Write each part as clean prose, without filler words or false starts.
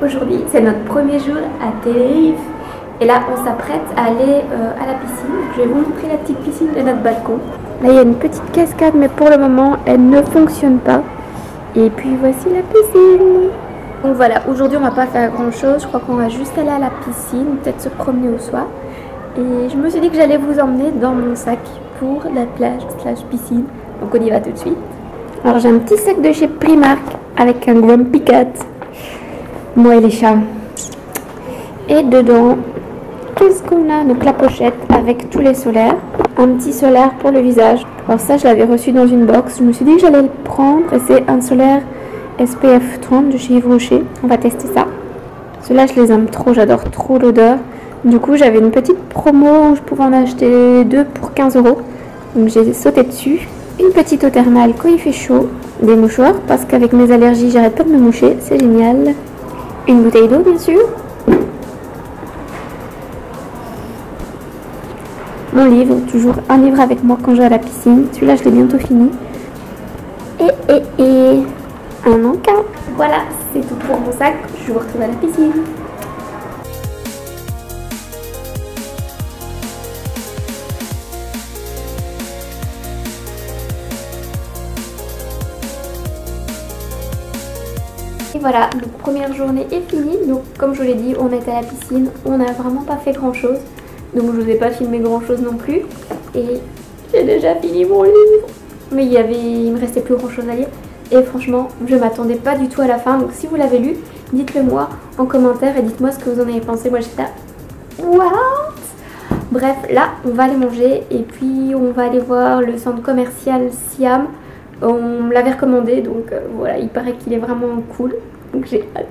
Aujourd'hui, c'est notre premier jour à Tenerife. Et là, on s'apprête à aller à la piscine. Je vais vous montrer la petite piscine de notre balcon. Là, il y a une petite cascade, mais pour le moment, elle ne fonctionne pas. Et puis, voici la piscine. Donc voilà, aujourd'hui, on va pas faire grand-chose. Je crois qu'on va juste aller à la piscine, peut-être se promener au soir. Et je me suis dit que j'allais vous emmener dans mon sac pour la plage / piscine. Donc, on y va tout de suite. Alors, j'ai un petit sac de chez Primark avec un Grumpy Cat. Moi et les chats. Et dedans, qu'est-ce qu'on a? Donc la pochette avec tous les solaires. Un petit solaire pour le visage. Alors ça, je l'avais reçu dans une box. Je me suis dit que j'allais le prendre. Et c'est un solaire SPF 30 de chez Yves Rocher. On va tester ça. Ceux-là, je les aime trop. J'adore trop l'odeur. Du coup, j'avais une petite promo où je pouvais en acheter 2 pour 15 €. Donc j'ai sauté dessus. Une petite eau thermale quand il fait chaud. Des mouchoirs parce qu'avec mes allergies, j'arrête pas de me moucher. C'est génial. Une bouteille d'eau, bien sûr. Mon livre, toujours un livre avec moi quand je vais à la piscine. Celui-là, je l'ai bientôt fini. Et un encas. Voilà, c'est tout pour mon sac. Je vous retrouve à la piscine. Et voilà, la première journée est finie. Donc, comme je vous l'ai dit, on était à la piscine. On n'a vraiment pas fait grand-chose. Donc je ne vous ai pas filmé grand chose non plus. Et j'ai déjà fini mon livre. Mais il me restait plus grand chose à lire. Et franchement, je m'attendais pas du tout à la fin. Donc si vous l'avez lu, dites-le moi en commentaire et dites-moi ce que vous en avez pensé. Moi j'étais là, what? Bref, là on va aller manger. Et puis on va aller voir le centre commercial Siam. On me l'avait recommandé. Donc voilà, il paraît qu'il est vraiment cool. Donc j'ai hâte.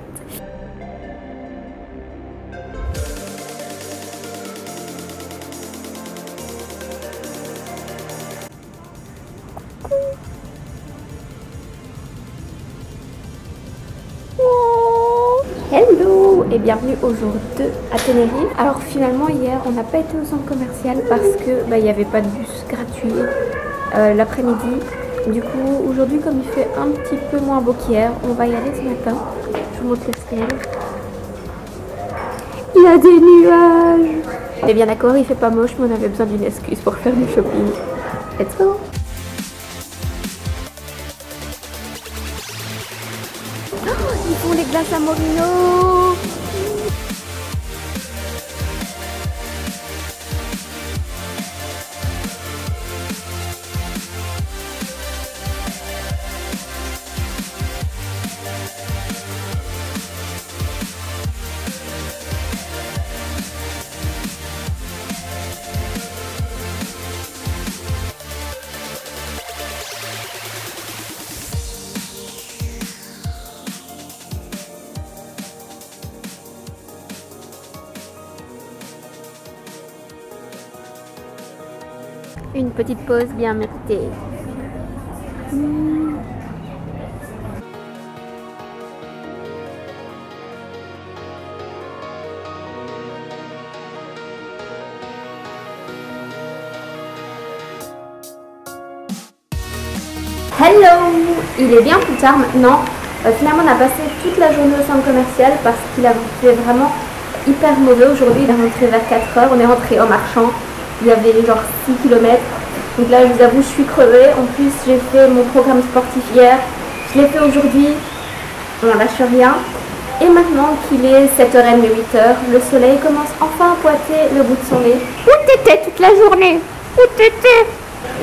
Hello et bienvenue au jour 2 à Tenerife. Alors finalement hier on n'a pas été au centre commercial parce que il n'y avait pas de bus gratuit l'après-midi. Du coup aujourd'hui comme il fait un petit peu moins beau qu'hier, on va y aller ce matin. Je vous montre le ciel. Il y a des nuages. On est bien d'accord, il fait pas moche mais on avait besoin d'une excuse pour faire du shopping. Let's go. Ils font les glaces à Morino. Une petite pause bien méritée. Hello! Il est bien plus tard maintenant. Finalement on a passé toute la journée au centre commercial parce qu'il a fait vraiment hyper mauvais aujourd'hui. Il est rentré vers 4 h, on est rentré en marchant. Il y avait genre 6 km. Donc là, je vous avoue, je suis crevée. En plus, j'ai fait mon programme sportif hier. Je l'ai fait aujourd'hui. On n'en lâche rien. Et maintenant qu'il est 7h30, 8h, le soleil commence enfin à pointer le bout de son nez. Où t'étais toute la journée? Où t'étais?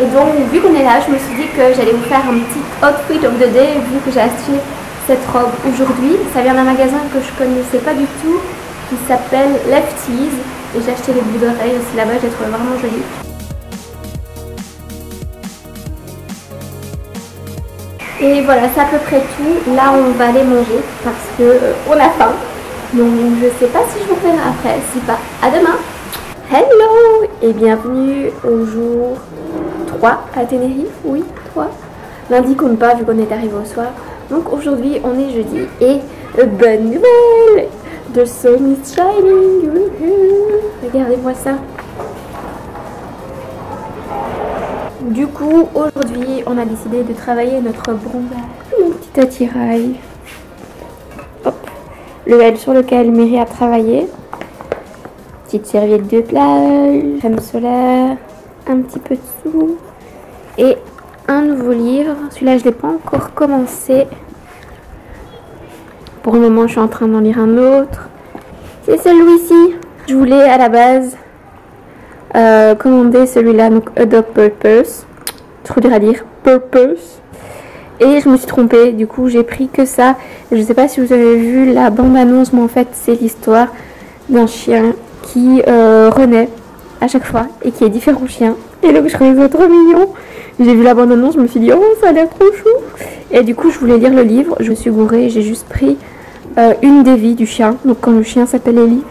Et donc, vu qu'on est là, je me suis dit que j'allais vous faire un petit outfit of the day, vu que j'ai acheté cette robe aujourd'hui. Ça vient d'un magasin que je connaissais pas du tout, qui s'appelle Lefties. Et j'ai acheté les boucles d'oreilles aussi là-bas, je les trouve vraiment jolies. Et voilà, c'est à peu près tout. Là, on va aller manger parce que on a faim. Donc, je sais pas si je vous reverrai après. Si pas, à demain. Hello et bienvenue au jour 3 à Tenerife. Oui, 3. Lundi compte pas vu qu'on est arrivé au soir. Donc, aujourd'hui, on est jeudi. Et bonne nouvelle! The sun is shining. Regardez-moi ça. Du coup, aujourd'hui, on a décidé de travailler notre bronzage. Mon petit attirail. Hop. le L sur lequel Miri a travaillé. Petite serviette de plage, crème solaire, un petit peu de sous et un nouveau livre. Celui-là, je ne l'ai pas encore commencé. Pour le moment, je suis en train d'en lire un autre. C'est celui-ci. Je voulais à la base commander celui-là, donc A Dog Purpose. Trop dur à dire, Purpose. Et je me suis trompée, du coup j'ai pris que ça. Je ne sais pas si vous avez vu la bande-annonce, mais en fait c'est l'histoire d'un chien qui renaît à chaque fois et qui est différent chien. Et donc je trouvais ça trop mignon. J'ai vu la bande-annonce, je me suis dit oh ça a l'air trop chou. Et du coup je voulais lire le livre, je me suis gourée, j'ai juste pris une des vies du chien. Donc quand le chien s'appelle Ellie.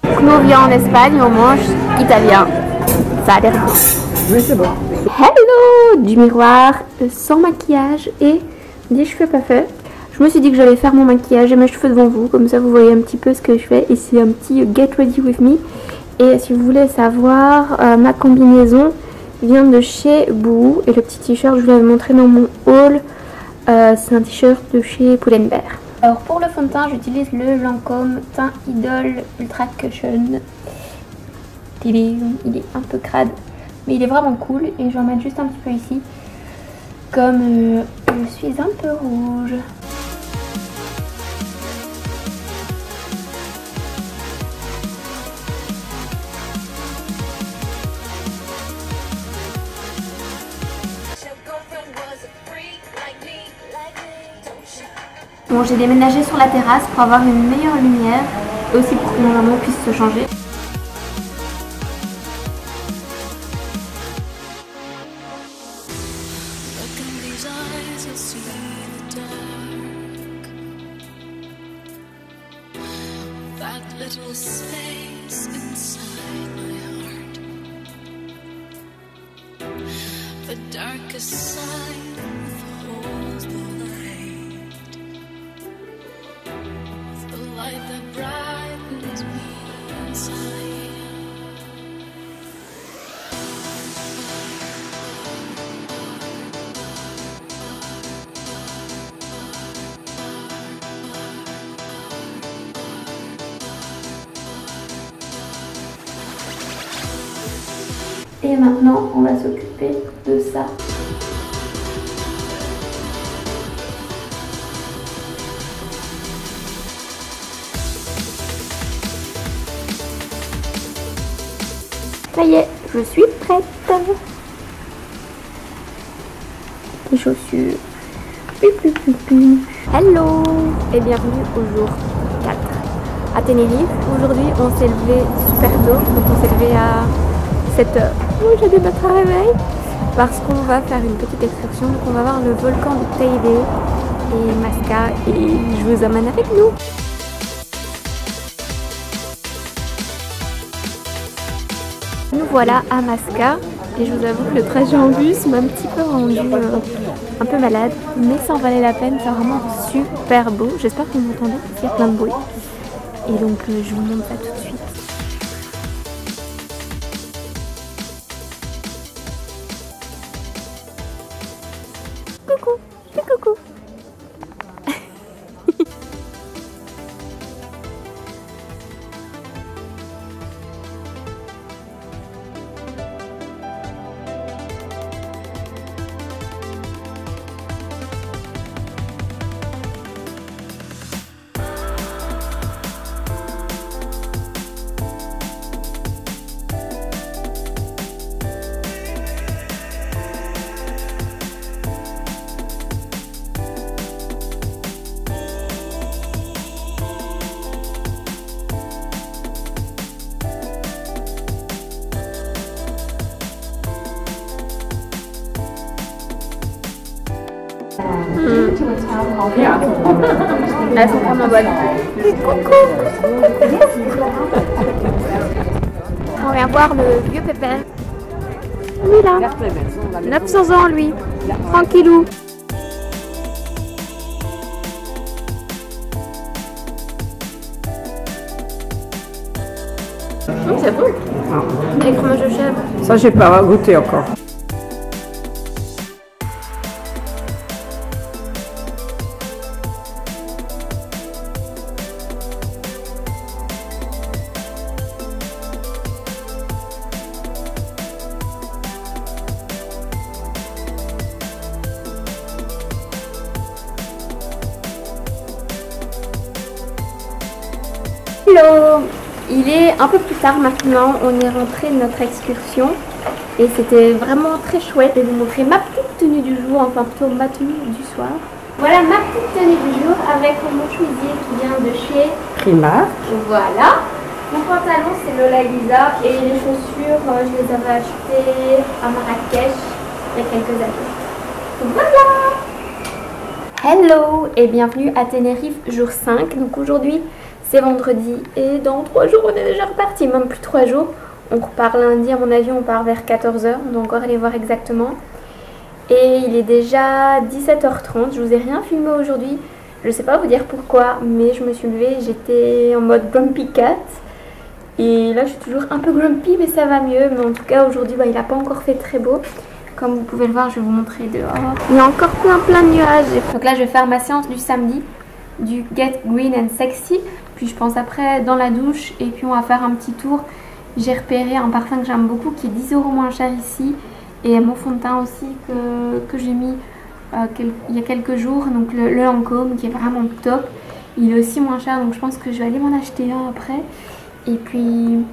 Nous on vient en Espagne, on mange italien. Ça a l'air bon. Oui, c'est bon. Hello! Du miroir sans maquillage et des cheveux pas faits. Je me suis dit que j'allais faire mon maquillage et mes cheveux devant vous, comme ça vous voyez un petit peu ce que je fais. Et c'est un petit Get Ready With Me. Et si vous voulez savoir, ma combinaison vient de chez Boo. Et le petit t-shirt, je vous l'avais montré dans mon haul. C'est un t-shirt de chez Pull&Bear. Alors pour le fond de teint, j'utilise le Lancôme Teint Idol Ultra Cushion. Il est un peu crade. Mais il est vraiment cool et je vais en mettre juste un petit peu ici. Comme je suis un peu rouge. Bon, j'ai déménagé sur la terrasse pour avoir une meilleure lumière et aussi pour que mon maman puisse se changer. Little space inside my heart, the darkest side holds the light that brightens me inside. Et maintenant, on va s'occuper de ça. Ça y est, je suis prête. Les chaussures. Hello et bienvenue au jour 4 à Tenerife. Aujourd'hui, on s'est levé super tôt. Donc on s'est levé à 7h. Oh, j'ai dû mettre un réveil parce qu'on va faire une petite excursion. Donc on va voir le volcan de Teide et Masca et je vous amène avec nous. Nous voilà à Masca et je vous avoue que le trajet en bus m'a un petit peu rendu un peu malade, mais ça en valait la peine. C'est vraiment super beau. J'espère que vous m'entendez, il y a plein de bruit. Et donc je vous montre ça tout de suite. Coucou, fais coucou. Elles sont vraiment bonnes. Coucou. On vient voir le vieux pépère. Lui là. 900 ans lui. Tranquillou. C'est bon. Avec fromage de chèvre. Ça, j'ai pas goûté encore. Hello! Il est un peu plus tard maintenant, on est rentré de notre excursion et c'était vraiment très chouette. Je vais vous montrer ma petite tenue du jour, enfin plutôt ma tenue du soir. Voilà ma petite tenue du jour avec mon chemisier qui vient de chez Primark. Voilà. Mon pantalon c'est Lola Lisa et les chaussures je les avais achetées à Marrakech il y a quelques années. Voilà! Hello et bienvenue à Tenerife jour 5. Donc aujourd'hui c'est vendredi et dans 3 jours on est déjà reparti, même plus 3 jours. On repart lundi à mon avion, on part vers 14h, on doit encore aller voir exactement. Et il est déjà 17h30, je vous ai rien filmé aujourd'hui. Je sais pas vous dire pourquoi, mais je me suis levée, j'étais en mode grumpy cat. Et là je suis toujours un peu grumpy mais ça va mieux. Mais en tout cas aujourd'hui il n'a pas encore fait très beau. Comme vous pouvez le voir, je vais vous montrer dehors. Il y a encore plein de nuages. Donc là je vais faire ma séance du samedi, du Get Green and Sexy. Puis je pense après dans la douche et puis on va faire un petit tour. J'ai repéré un parfum que j'aime beaucoup qui est 10 € moins cher ici. Et mon fond de teint aussi que j'ai mis il y a quelques jours. Donc le Lancôme qui est vraiment top. Il est aussi moins cher donc je pense que je vais aller m'en acheter un après. Et puis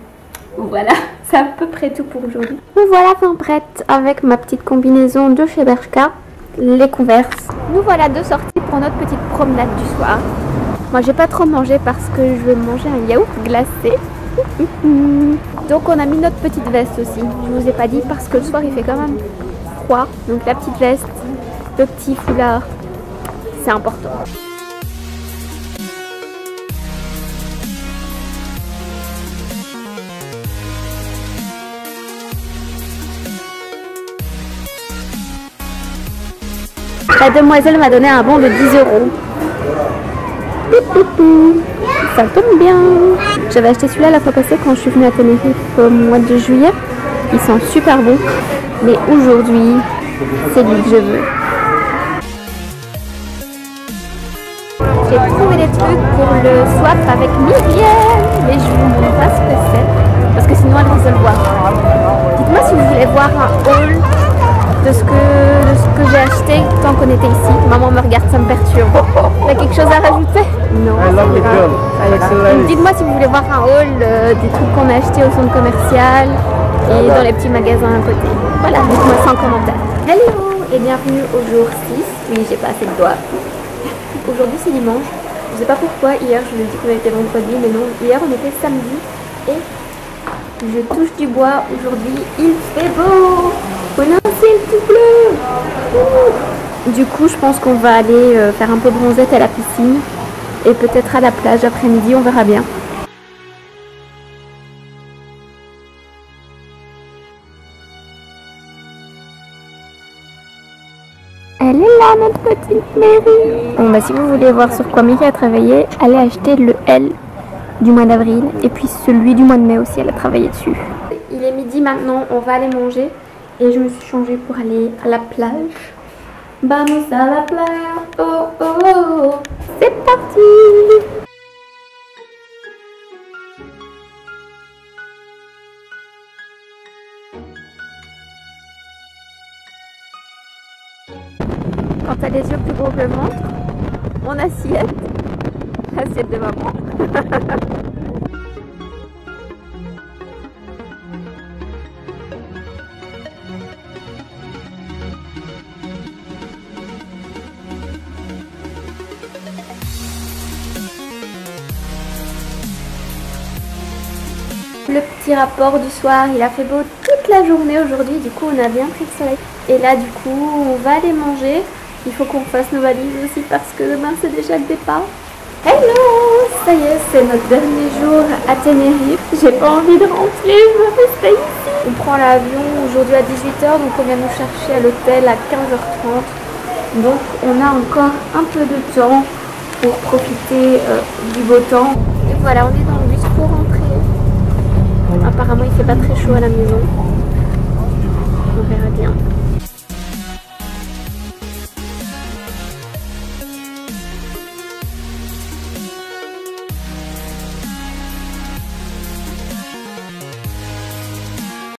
voilà, c'est à peu près tout pour aujourd'hui. Me voilà enfin prête avec ma petite combinaison de chez Bershka, les Converse. Nous voilà de sortie pour notre petite promenade du soir. Moi j'ai pas trop mangé parce que je vais manger un yaourt glacé. Donc on a mis notre petite veste aussi. Je vous ai pas dit parce que le soir il fait quand même froid. Donc la petite veste, le petit foulard, c'est important. La demoiselle m'a donné un bon de 10 €. Ça tombe bien. J'avais acheté celui-là la fois passée quand je suis venue à Tenerife au mois de juillet. Ils sont super bons. Mais aujourd'hui, c'est lui que je veux. J'ai trouvé des trucs pour le swap avec Myriel. Mais je vous montre pas ce que c'est. Parce que sinon elle risque de le voir. Dites-moi si vous voulez voir un haul de ce que j'ai acheté tant qu'on était ici. Maman me regarde, ça me perturbe. T'as quelque chose à rajouter? Non. Dites-moi si vous voulez voir un haul des trucs qu'on a achetés au centre commercial et dans les petits magasins à côté. Voilà, dites-moi ça en commentaire. Hello et bienvenue au jour 6. Oui, j'ai pas assez de doigts. Aujourd'hui c'est dimanche. Je sais pas pourquoi, hier je vous ai dit qu'on était vendredi, mais non, hier on était samedi et je touche du bois. Aujourd'hui il fait beau. Voilà un ciel tout bleu. Du coup je pense qu'on va aller faire un peu bronzette à la piscine et peut-être à la plage après-midi, on verra bien. Elle est là notre petite Mary. Bon bah si vous voulez voir sur quoi Mary a travaillé, allez acheter le L du mois d'avril et puis celui du mois de mai aussi, elle a travaillé dessus. Il est midi maintenant, on va aller manger. Et je me suis changée pour aller à la plage. Vamos à la playa. Oh oh oh. C'est parti. Quand t'as les yeux plus gros que le ventre, mon assiette. L'assiette de maman. Le petit rapport du soir, il a fait beau toute la journée aujourd'hui, du coup on a bien pris le soleil. Et là du coup on va aller manger, il faut qu'on fasse nos valises aussi parce que demain c'est déjà le départ. Hello, ça y est, c'est notre dernier jour à Tenerife, j'ai pas envie de rentrer, je veux rester ici. On prend l'avion aujourd'hui à 18h, donc on vient nous chercher à l'hôtel à 15h30. Donc on a encore un peu de temps pour profiter du beau temps. Et voilà, on est dans le bus pour rentrer. Apparemment il fait pas très chaud à la maison. On verra bien.